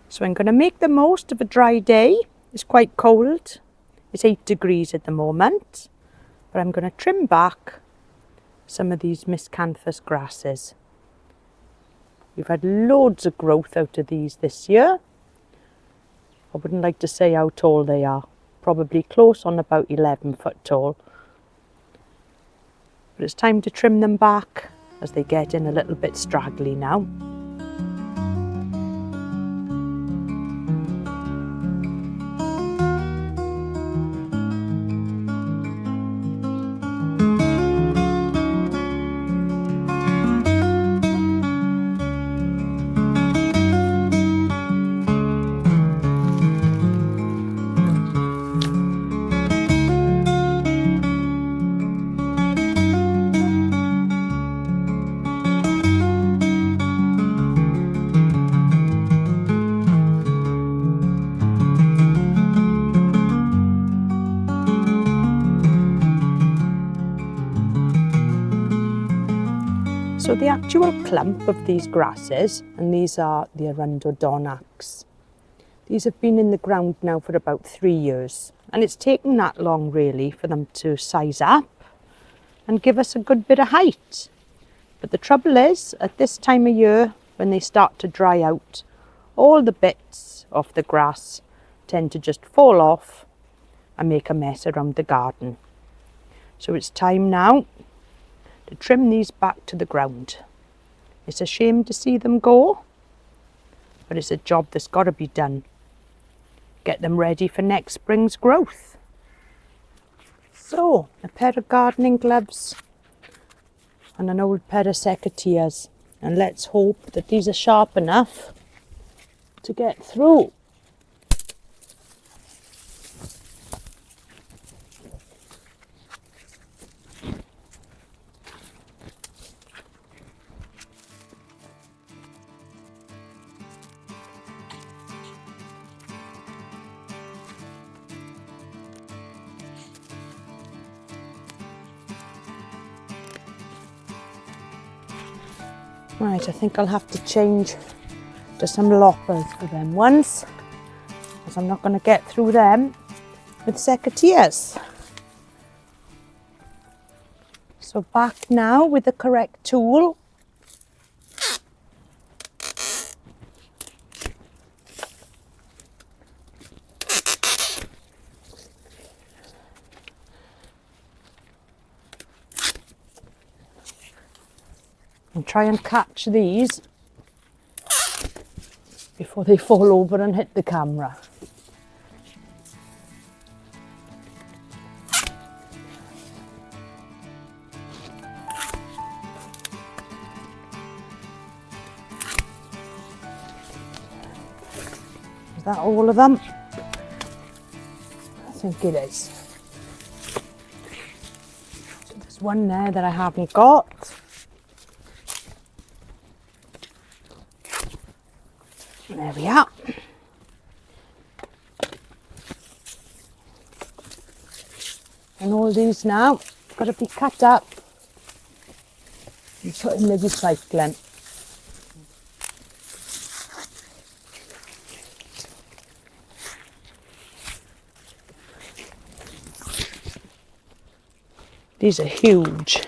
So I'm going to make the most of a dry day. It's quite cold. It's 8 degrees at the moment. But I'm going to trim back some of these Miscanthus grasses. We've had loads of growth out of these this year. I wouldn't like to say how tall they are. Probably close on about 11 foot tall. But it's time to trim them back as they get in a little bit straggly now. So the actual clump of these grasses, and these are the Arundo Donax, these have been in the ground now for about 3 years. And it's taken that long really for them to size up and give us a good bit of height. But the trouble is, at this time of year, when they start to dry out, all the bits of the grass tend to just fall off and make a mess around the garden. So it's time now to trim these back to the ground. It's a shame to see them go, but it's a job that's got to be done. Get them ready for next spring's growth. So, a pair of gardening gloves and an old pair of secateurs, and let's hope that these are sharp enough to get through. Right, I think I'll have to change to some loppers for them ones, because I'm not going to get through them with secateurs. So back now with the correct tool. And try and catch these before they fall over and hit the camera. Is that all of them? I think it is. So there's one there that I haven't got. There we are. And all these now got to be cut up and put in the recycling. These are huge.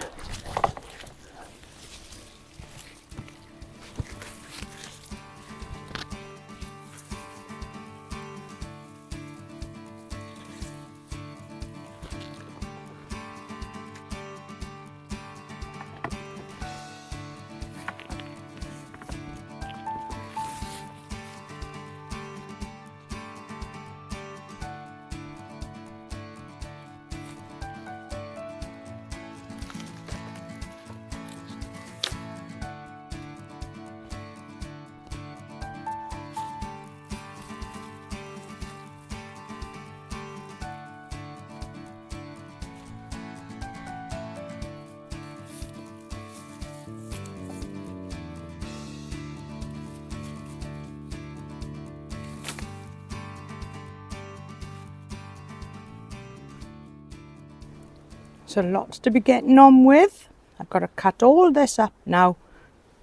So lots to be getting on with. I've got to cut all this up now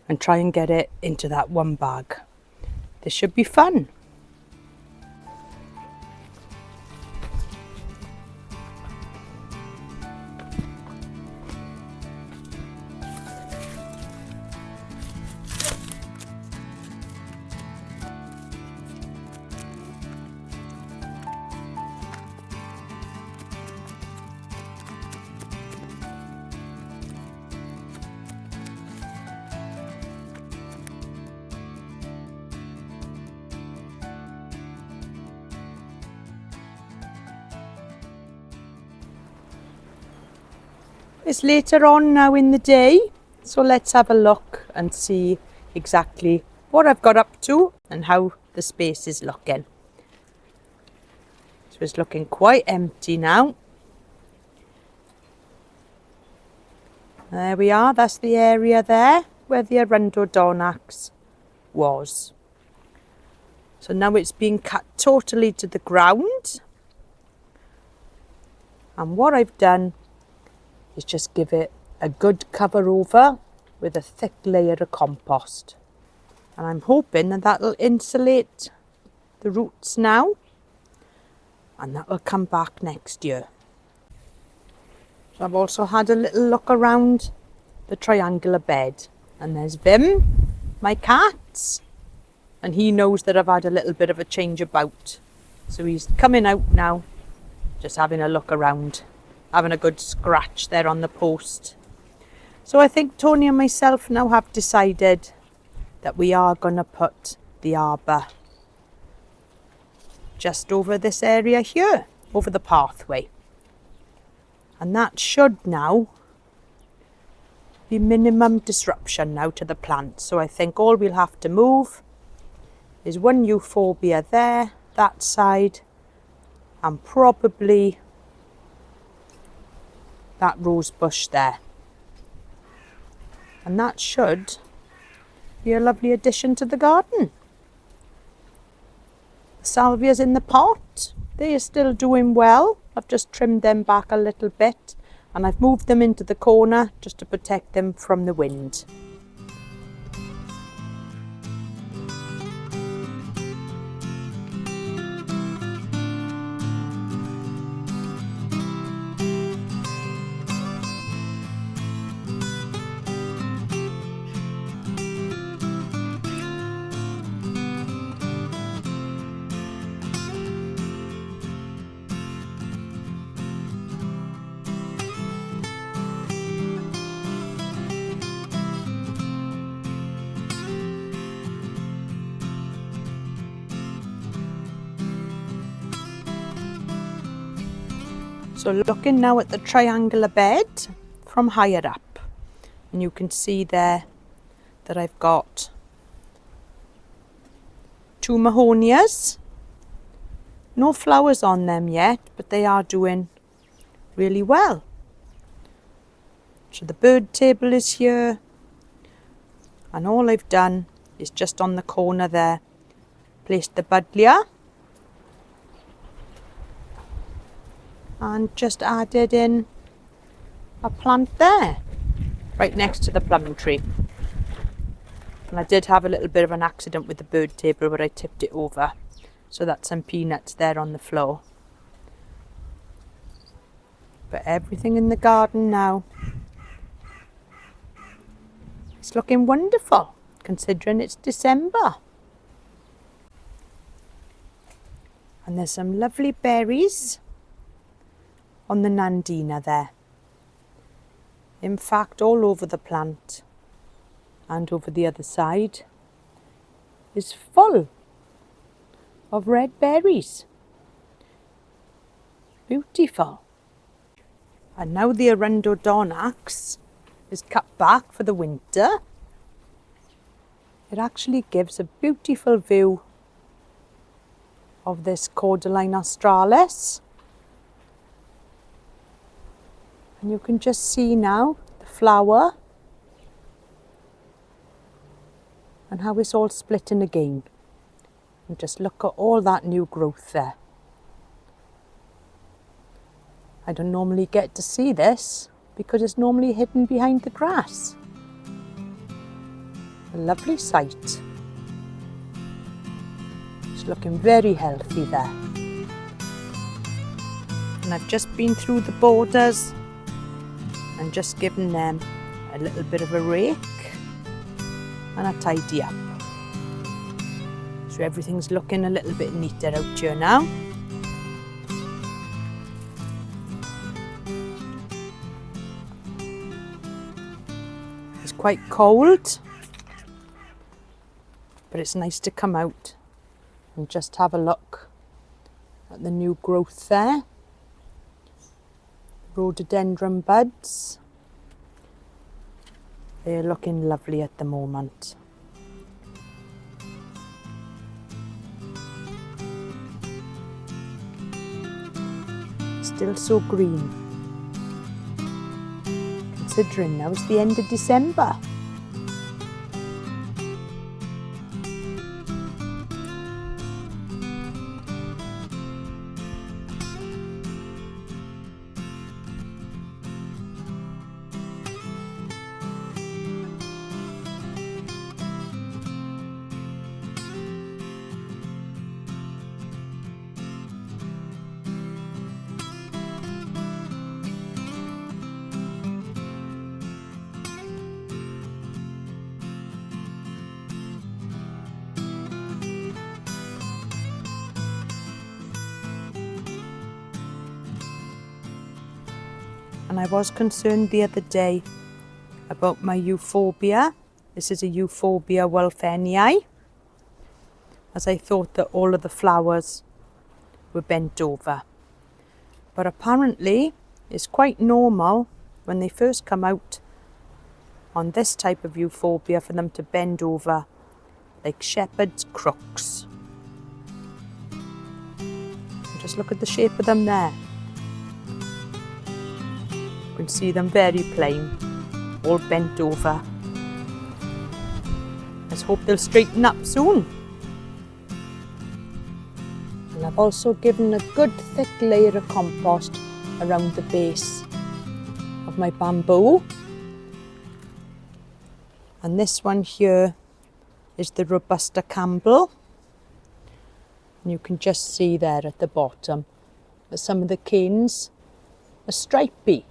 and try and get it into that one bag. This should be fun. It's later on now in the day, so let's have a look and see exactly what I've got up to and how the space is looking. So it's looking quite empty now. There we are, that's the area there where the Arundo Donax was. So now it's been cut totally to the ground. And what I've done is just give it a good cover over with a thick layer of compost. And I'm hoping that that'll insulate the roots now, and that will come back next year. So I've also had a little look around the triangular bed, and there's Vim, my cat, and he knows that I've had a little bit of a change about. So he's coming out now, just having a look around, having a good scratch there on the post. So I think Tony and myself now have decided that we are going to put the arbour just over this area here, over the pathway. And that should now be minimum disruption now to the plant. So I think all we'll have to move is one euphorbia there, that side, and probably that rose bush there. And that should be a lovely addition to the garden. The salvias in the pot, they are still doing well. I've just trimmed them back a little bit, and I've moved them into the corner just to protect them from the wind. So looking now at the triangular bed from higher up, and you can see there that I've got 2 mahonias. No flowers on them yet, but they are doing really well. So the bird table is here, and all I've done is just on the corner there, placed the buddleia and just added in a plant there, right next to the plum tree. And I did have a little bit of an accident with the bird table where I tipped it over, so that's some peanuts there on the floor. But everything in the garden now is looking wonderful, considering it's December. And there's some lovely berries on the Nandina there. In fact, all over the plant and over the other side is full of red berries. Beautiful. And now the Arundo Donax is cut back for the winter. It actually gives a beautiful view of this Cordyline australis. And you can just see now the flower and how it's all splitting again. And just look at all that new growth there. I don't normally get to see this because it's normally hidden behind the grass. A lovely sight. It's looking very healthy there. And I've just been through the borders and just given them a little bit of a rake and a tidy up. So everything's looking a little bit neater out here now. It's quite cold, but it's nice to come out and just have a look at the new growth there. Rhododendron buds They're looking lovely at the moment. Still so green. Considering now it's the end of December. And I was concerned the other day about my euphorbia. This is a euphorbia wolfenii, as I thought that all of the flowers were bent over. But apparently it's quite normal when they first come out on this type of euphorbia for them to bend over like shepherd's crooks. And just look at the shape of them there. You can see them very plain, all bent over. Let's hope they'll straighten up soon. And I've also given a good thick layer of compost around the base of my bamboo. And this one here is the Robusta Campbell. And you can just see there at the bottom that some of the canes are stripy.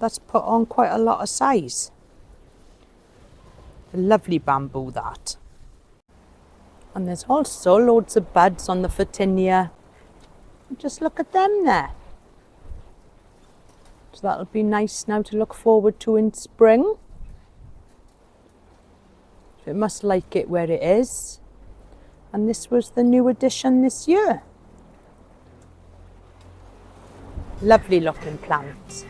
That's put on quite a lot of size. A lovely bamboo, that. And there's also loads of buds on the Photinia. Just look at them there. So that'll be nice now to look forward to in spring. So it must like it where it is. And this was the new addition this year. Lovely looking plants.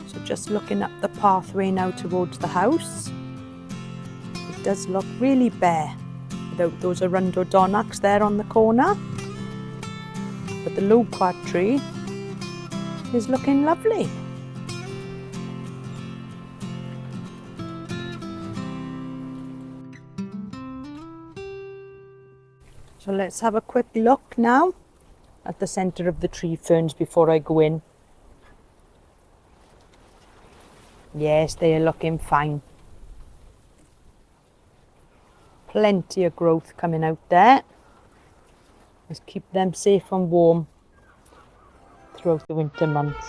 So just looking up the pathway now towards the house. It does look really bare without those Arundo Donax there on the corner. But the loquat tree is looking lovely. So let's have a quick look now at the centre of the tree ferns before I go in. Yes, they are looking fine. Plenty of growth coming out there. Let's keep them safe and warm throughout the winter months.